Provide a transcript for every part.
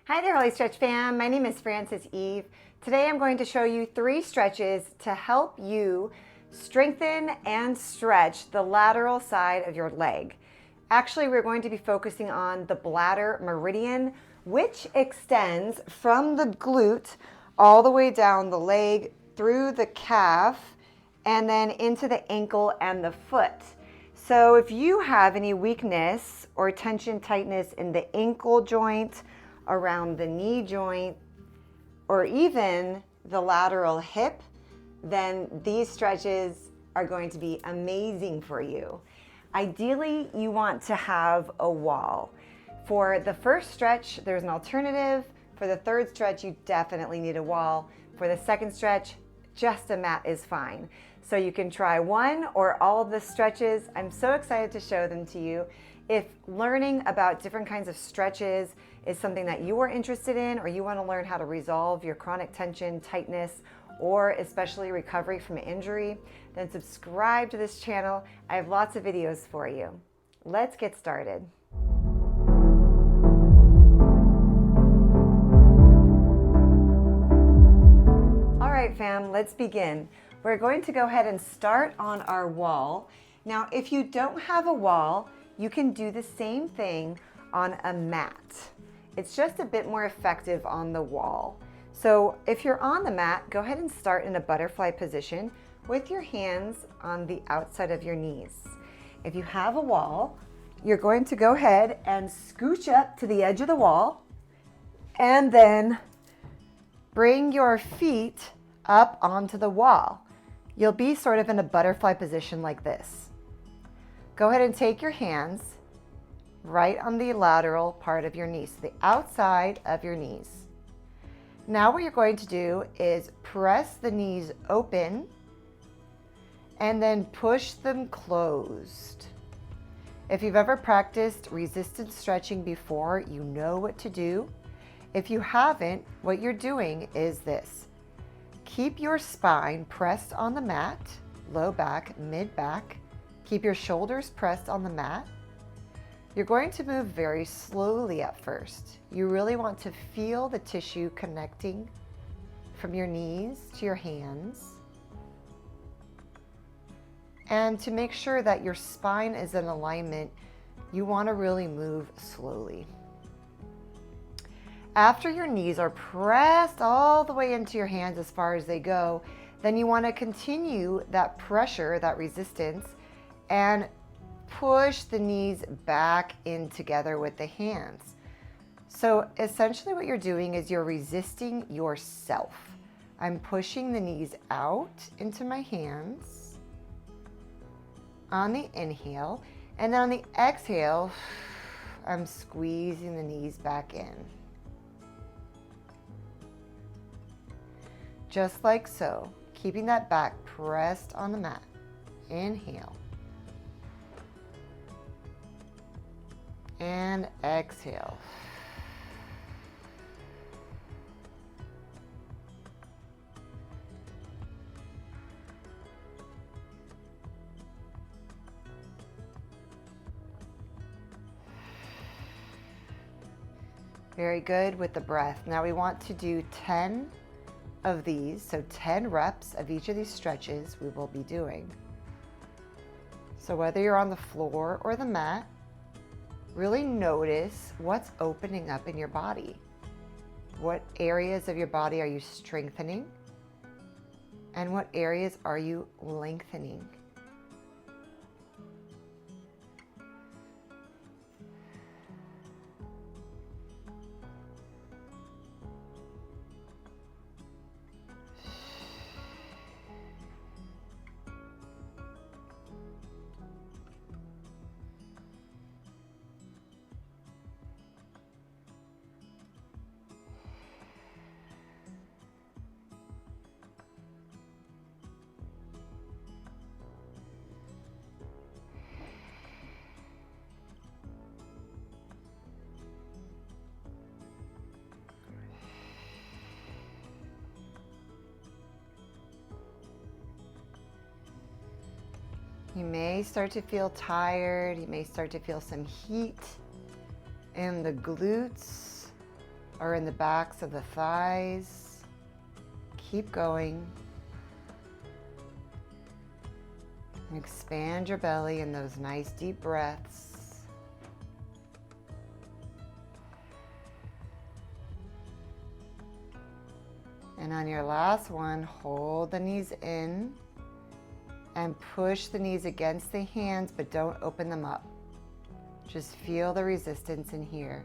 Hi there, Holistretch fam. My name is Frances Eve. Today I'm going to show you 3 stretches to help you strengthen and stretch the lateral side of your leg. Actually, we're going to be focusing on the bladder meridian, which extends from the glute all the way down the leg, through the calf, and then into the ankle and the foot. So if you have any weakness or tension, tightness in the ankle joint, around the knee joint, or even the lateral hip, then these stretches are going to be amazing for you. Ideally, you want to have a wall. For the first stretch, there's an alternative. For the third stretch, you definitely need a wall. For the second stretch, just a mat is fine. So you can try one or all of the stretches. I'm so excited to show them to you. If learning about different kinds of stretches is something that you are interested in, or you want to learn how to resolve your chronic tension, tightness, or especially recovery from injury, then subscribe to this channel. I have lots of videos for you. Let's get started. All right, fam, let's begin. We're going to go ahead and start on our wall. Now, if you don't have a wall, you can do the same thing on a mat. It's just a bit more effective on the wall. So if you're on the mat, go ahead and start in a butterfly position with your hands on the outside of your knees. If you have a wall, you're going to go ahead and scooch up to the edge of the wall and then bring your feet up onto the wall. You'll be sort of in a butterfly position like this. Go ahead and take your hands right on the lateral part of your knees, the outside of your knees. Now what you're going to do is press the knees open and then push them closed. If you've ever practiced resistance stretching before, you know what to do. If you haven't, what you're doing is this. Keep your spine pressed on the mat, low back, mid back. Keep your shoulders pressed on the mat. You're going to move very slowly at first. You really want to feel the tissue connecting from your knees to your hands. And to make sure that your spine is in alignment, you want to really move slowly. After your knees are pressed all the way into your hands as far as they go, then you want to continue that pressure, that resistance, and push the knees back in together with the hands. So essentially what you're doing is you're resisting yourself. I'm pushing the knees out into my hands on the inhale, and then on the exhale, I'm squeezing the knees back in. Just like so, keeping that back pressed on the mat. Inhale. And exhale. Very good with the breath. Now we want to do 10 of these, so 10 reps of each of these stretches we will be doing. So whether you're on the floor or the mat, really notice what's opening up in your body. What areas of your body are you strengthening? And what areas are you lengthening? You may start to feel tired. You may start to feel some heat in the glutes or in the backs of the thighs. Keep going. And expand your belly in those nice deep breaths. And on your last one, hold the knees in and push the knees against the hands, but don't open them up. Just feel the resistance in here.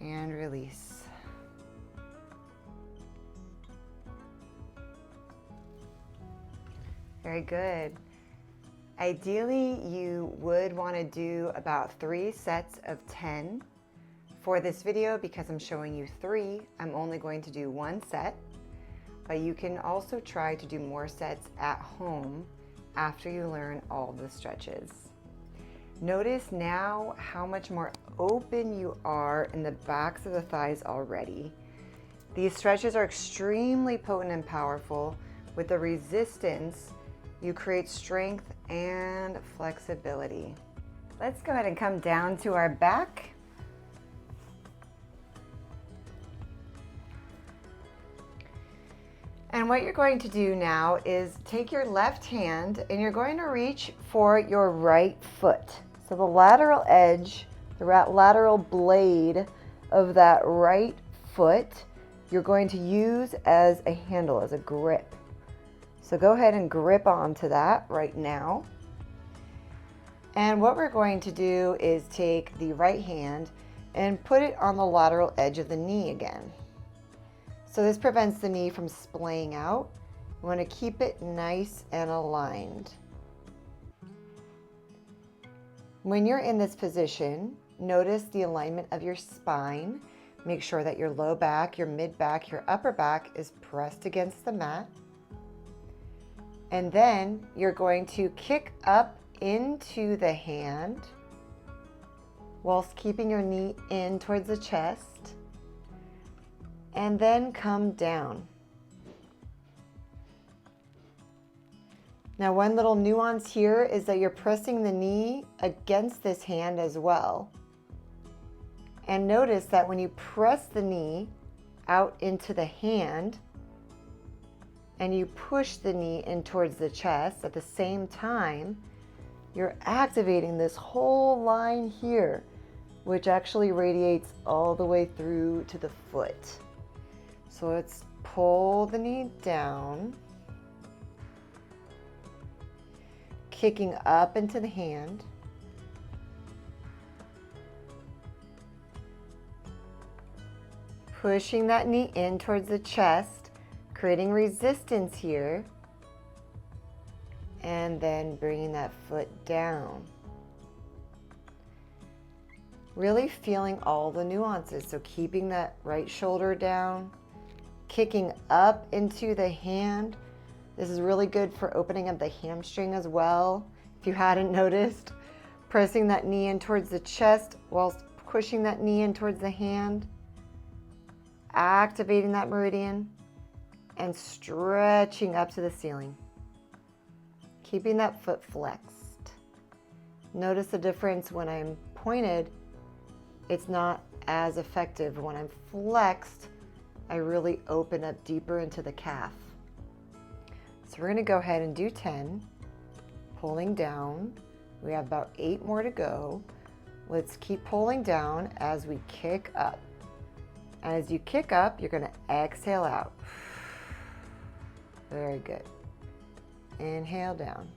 And release. Very good. Ideally, you would want to do about 3 sets of 10. For this video, because I'm showing you 3, I'm only going to do 1 set, but you can also try to do more sets at home after you learn all the stretches. Notice now how much more open you are in the backs of the thighs already. These stretches are extremely potent and powerful. With the resistance, you create strength and flexibility. Let's go ahead and come down to our back. And what you're going to do now is take your left hand and you're going to reach for your right foot. So the lateral edge, the lateral blade of that right foot, you're going to use as a handle, as a grip. So go ahead and grip onto that right now. And what we're going to do is take the right hand and put it on the lateral edge of the knee again. So this prevents the knee from splaying out. You want to keep it nice and aligned. When you're in this position, notice the alignment of your spine. Make sure that your low back, your mid back, your upper back is pressed against the mat. And then you're going to kick up into the hand whilst keeping your knee in towards the chest. And then come down. Now, one little nuance here is that you're pressing the knee against this hand as well. And notice that when you press the knee out into the hand and you push the knee in towards the chest at the same time, you're activating this whole line here, which actually radiates all the way through to the foot. So let's pull the knee down, kicking up into the hand. Pushing that knee in towards the chest, creating resistance here. And then bringing that foot down. Really feeling all the nuances. So keeping that right shoulder down. Kicking up into the hand. This is really good for opening up the hamstring as well, if you hadn't noticed. Pressing that knee in towards the chest whilst pushing that knee in towards the hand. Activating that meridian and stretching up to the ceiling. Keeping that foot flexed. Notice the difference when I'm pointed, it's not as effective. When I'm flexed, I really open up deeper into the calf. So we're going to go ahead and do 10, pulling down. We have about 8 more to go. Let's keep pulling down as we kick up. As you kick up, you're going to exhale out. Very good. Inhale down.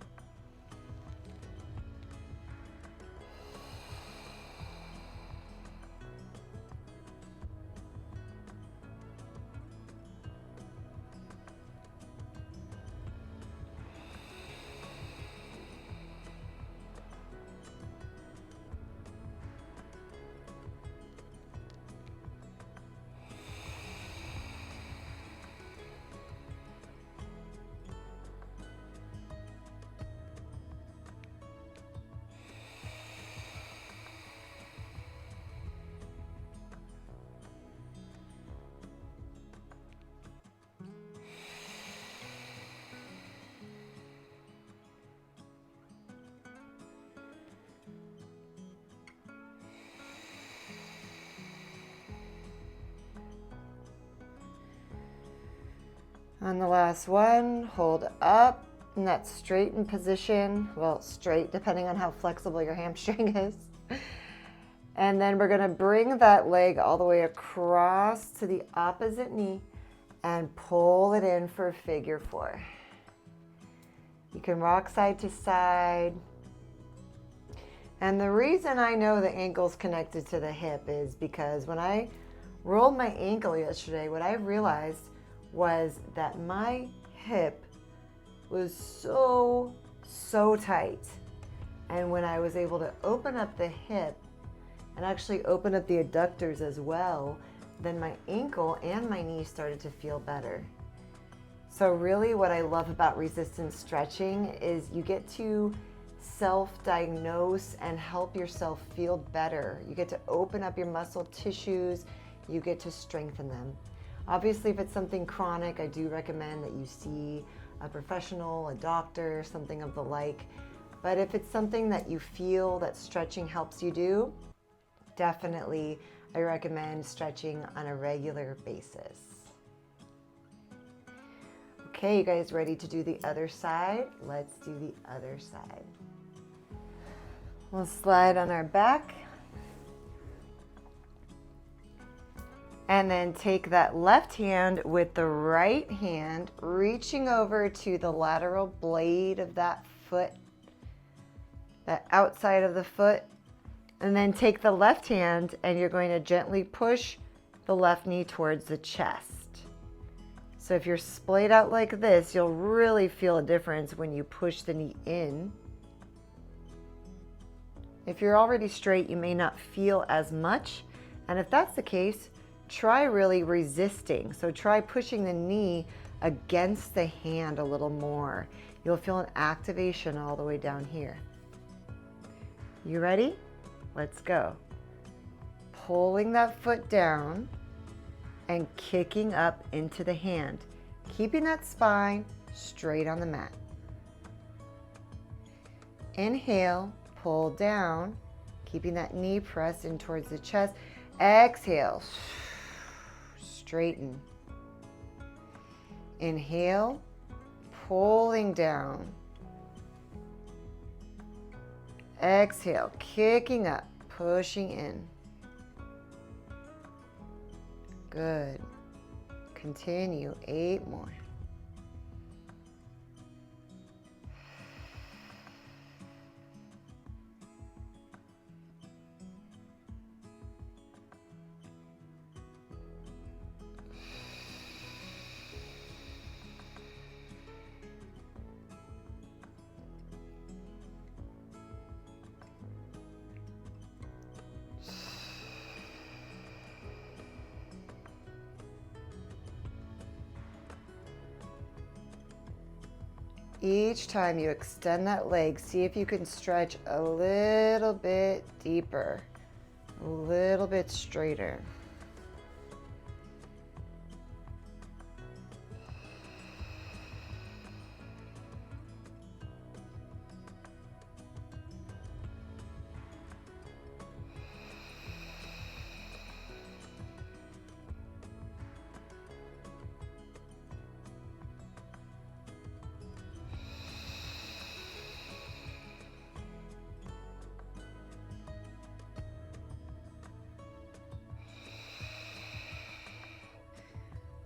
On the last one, hold up in that straightened position. Well, straight depending on how flexible your hamstring is. And then we're gonna bring that leg all the way across to the opposite knee and pull it in for figure four. You can rock side to side. And the reason I know the ankle's connected to the hip is because when I rolled my ankle yesterday, what I realized was that my hip was so tight. And when I was able to open up the hip and actually open up the adductors as well, then my ankle and my knee started to feel better. So really what I love about resistance stretching is you get to self-diagnose and help yourself feel better. You get to open up your muscle tissues, you get to strengthen them. Obviously, if it's something chronic, I do recommend that you see a professional, a doctor, something of the like. But if it's something that you feel that stretching helps you do, definitely I recommend stretching on a regular basis. Okay, you guys ready to do the other side? Let's do the other side. We'll slide on our back. And then take that left hand with the right hand, reaching over to the lateral blade of that foot, that outside of the foot. And then take the left hand and you're going to gently push the left knee towards the chest. So if you're splayed out like this, you'll really feel a difference when you push the knee in. If you're already straight, you may not feel as much. And if that's the case, try really resisting. So try pushing the knee against the hand a little more. You'll feel an activation all the way down here. You ready? Let's go. Pulling that foot down and kicking up into the hand, keeping that spine straight on the mat. Inhale, pull down, keeping that knee pressed in towards the chest. Exhale, straighten. Inhale, pulling down. Exhale, kicking up, pushing in. Good. Continue, 8 more. Each time you extend that leg, see if you can stretch a little bit deeper, a little bit straighter.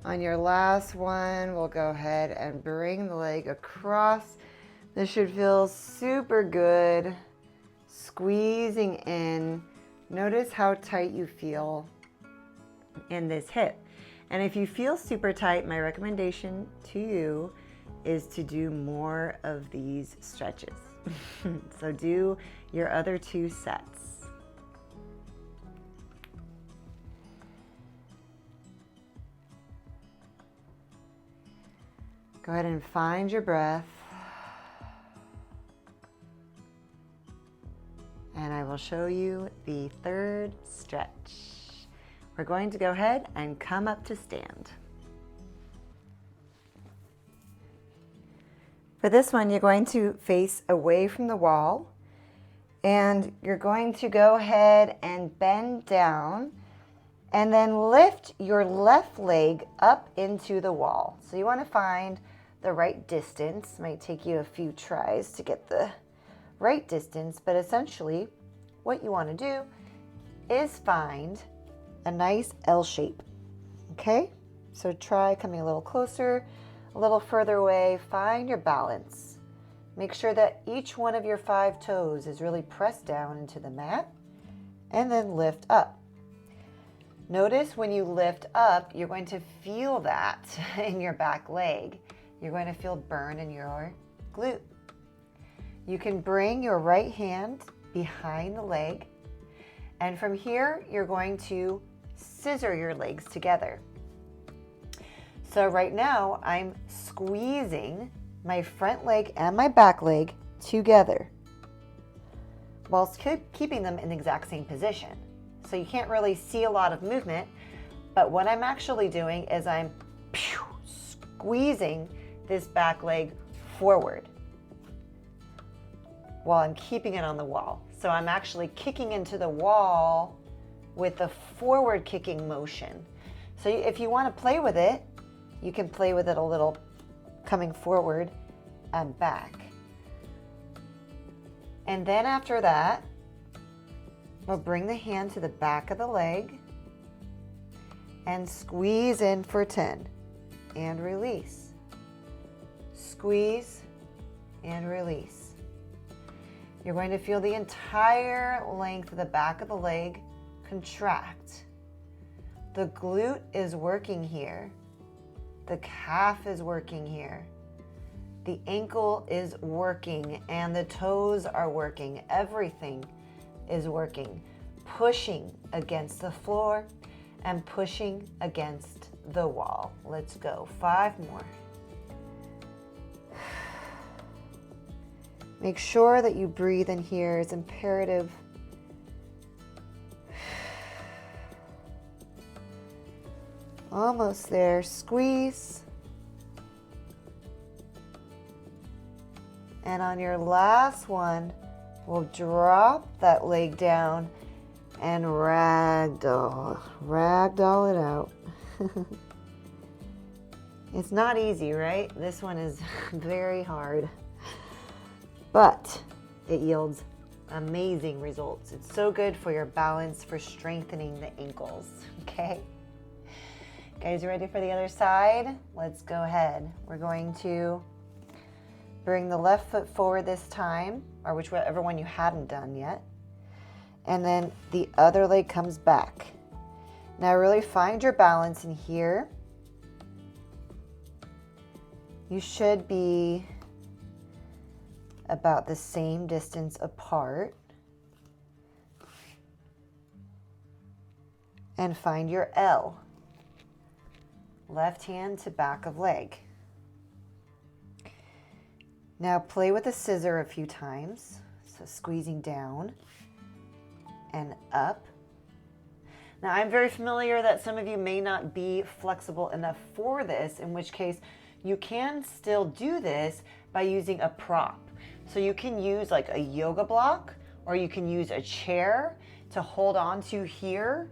On your last one, we'll go ahead and bring the leg across. This should feel super good. Squeezing in. Notice how tight you feel in this hip. And if you feel super tight, my recommendation to you is to do more of these stretches. So do your other 2 sets. Go ahead and find your breath. And I will show you the 3rd stretch. We're going to go ahead and come up to stand. For this one, you're going to face away from the wall, and you're going to go ahead and bend down And then lift your left leg up into the wall. So you want to find the right distance. Might take you a few tries to get the right distance, but essentially what you want to do is find a nice L shape. Okay? So try coming a little closer, a little further away. Find your balance. Make sure that each one of your 5 toes is really pressed down into the mat, and then lift up. Notice when you lift up, you're going to feel that in your back leg. You're going to feel burn in your glute. You can bring your right hand behind the leg, and from here, you're going to scissor your legs together. So right now, I'm squeezing my front leg and my back leg together whilst keeping them in the exact same position. So you can't really see a lot of movement, but what I'm actually doing is I'm squeezing this back leg forward while I'm keeping it on the wall. So I'm actually kicking into the wall with a forward kicking motion. So if you want to play with it, you can play with it a little, coming forward and back. And then after that, we'll bring the hand to the back of the leg and squeeze in for 10 and release. Squeeze and release. You're going to feel the entire length of the back of the leg contract. The glute is working here. The calf is working here. The ankle is working and the toes are working. Everything is working. Pushing against the floor and pushing against the wall. Let's go. 5 more. Make sure that you breathe in here. It's imperative. Almost there. Squeeze. And on your last one, we'll drop that leg down and ragdoll it out. It's not easy, right? This one is very hard, but it yields amazing results. It's so good for your balance, for strengthening the ankles, okay? Guys, ready for the other side? Let's go ahead. We're going to bring the left foot forward this time, or whichever one you hadn't done yet. And then the other leg comes back. Now really find your balance in here. You should be about the same distance apart. And find your L. Left hand to back of leg. Now play with the scissor a few times. So squeezing down and up. Now I'm very familiar that some of you may not be flexible enough for this, in which case you can still do this by using a prop. So you can use like a yoga block, or you can use a chair to hold on to here.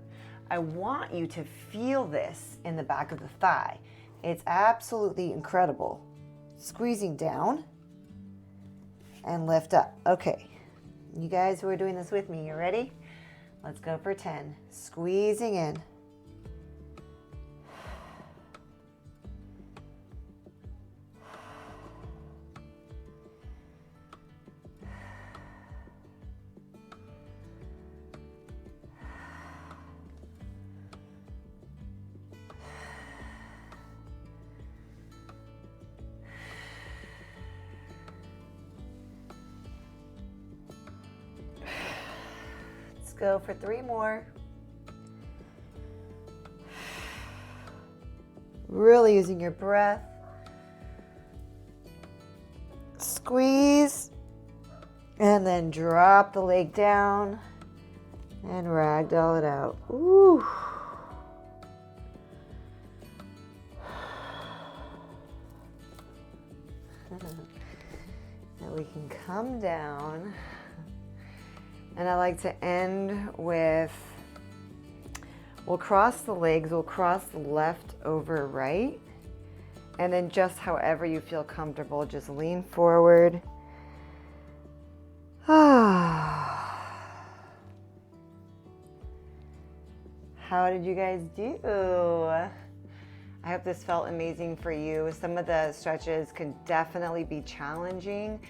I want you to feel this in the back of the thigh. It's absolutely incredible. Squeezing down and lift up. Okay, you guys who are doing this with me, you ready? Let's go for 10. Squeezing in. Go for 3 more. Really using your breath. Squeeze and then drop the leg down and ragdoll it out. Ooh. And we can come down. And I like to end with We'll cross the legs, we'll cross left over right, and then just however you feel comfortable, just lean forward. How did you guys do? I hope this felt amazing for you. Some of the stretches can definitely be challenging,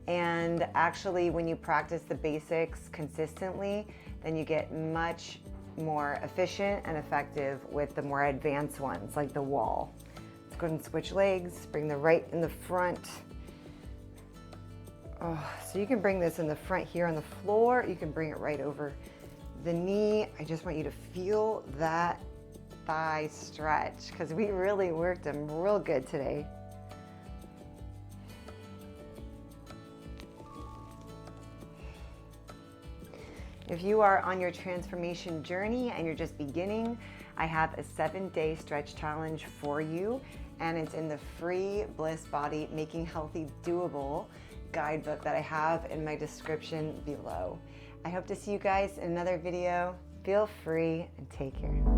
and actually when you practice the basics consistently, then you get much more efficient and effective with the more advanced ones, like the wall. Let's go ahead and switch legs, bring the right in the front. So you can bring this in the front here on the floor, you can bring it right over the knee. I just want you to feel that thigh stretch because we really worked them real good today. If you are on your transformation journey and you're just beginning, I have a 7-day stretch challenge for you, and it's in the free Bliss Body Making Healthy Doable guidebook that I have in my description below. I hope to see you guys in another video. Feel free and take care.